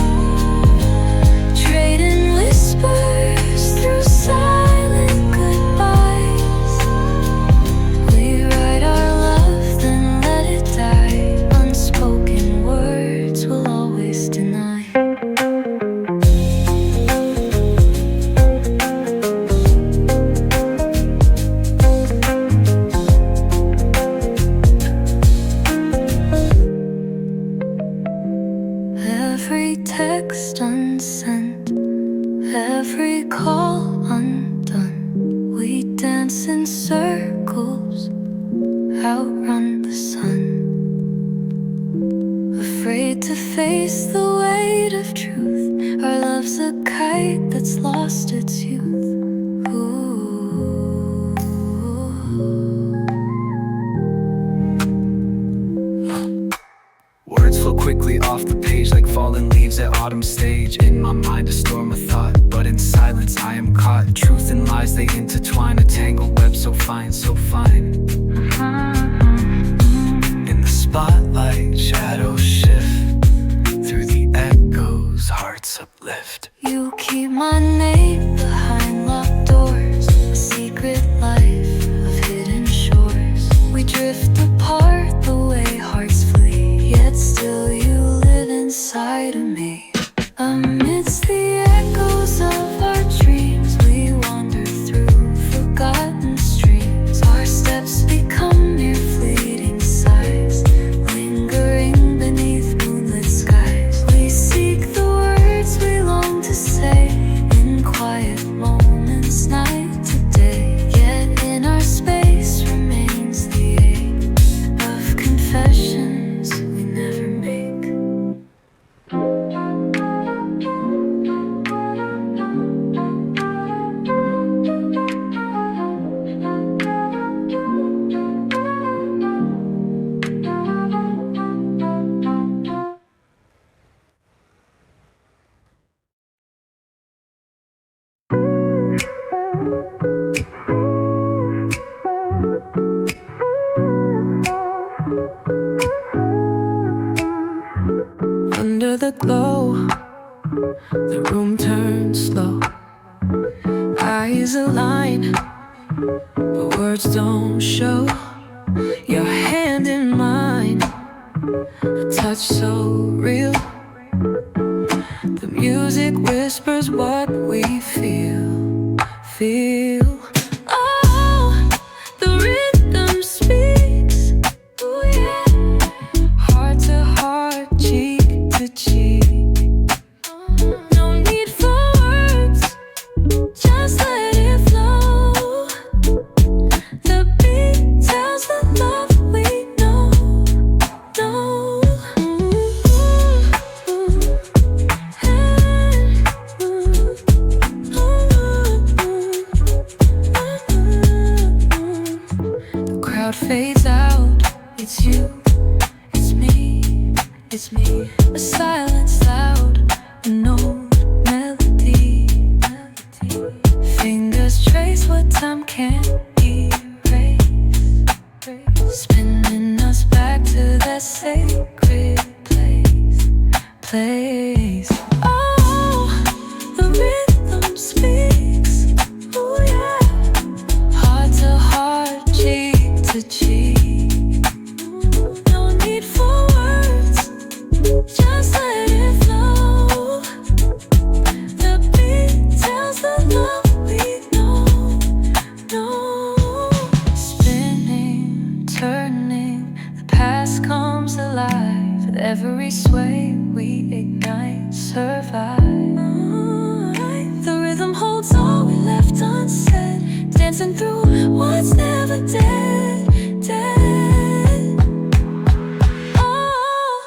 trading whispers through silent goodbyes. We write our love, then let it die. Unspoken words will always deny. Every text unsent, every call undone. We dance in circles, outrun the sun. Afraid to face the weight of truth. Our love's a kite that's lost its youth. Ooh. Words flow quickly off the page like fallen leaves at autumn stage. In my mind a storm of thought, but in silence I am caught. Truth and lies, they intertwine, a tangled web so fine, so fine. In the spotlight, shadows shift. Through the echoes, hearts uplift. You keep my name behind locked doors, a secret life of hidden shores. We drift apart the way hearts flee, yet still you live inside of me. Amidst the echoes of our dreams, we wander through forgotten streams. Our steps become mere fleeting sighs, lingering beneath moonlit skies. We seek the words we long to say in quiet moments, night to day. Yet in our space remains the ache of confessions we never make. Under the glow, the room turns slow. Eyes align, but words don't show. Your hand in mine, a touch so real. The music whispers what we feel, feel. Oh, the rhythm speaks. Oh yeah, heart to heart, cheek to cheek. No need for words, just let it flow. The beat tells the love we know, know. The crowd fades out, it's you, it's me, it's me. A silence loud, an old melody. Fingers trace what time can't erase, spinning us back to that sacred place. Oh, the rhythm speaks. Oh yeah, heart to heart, cheek to cheek. No need for words, just let it flow. The beat tells the love we know, know. Spinning, turning, the past comes alive. With every sway we ignite, survive. The rhythm holds all we left unsaid, dancing through what's never dead, dead. Oh,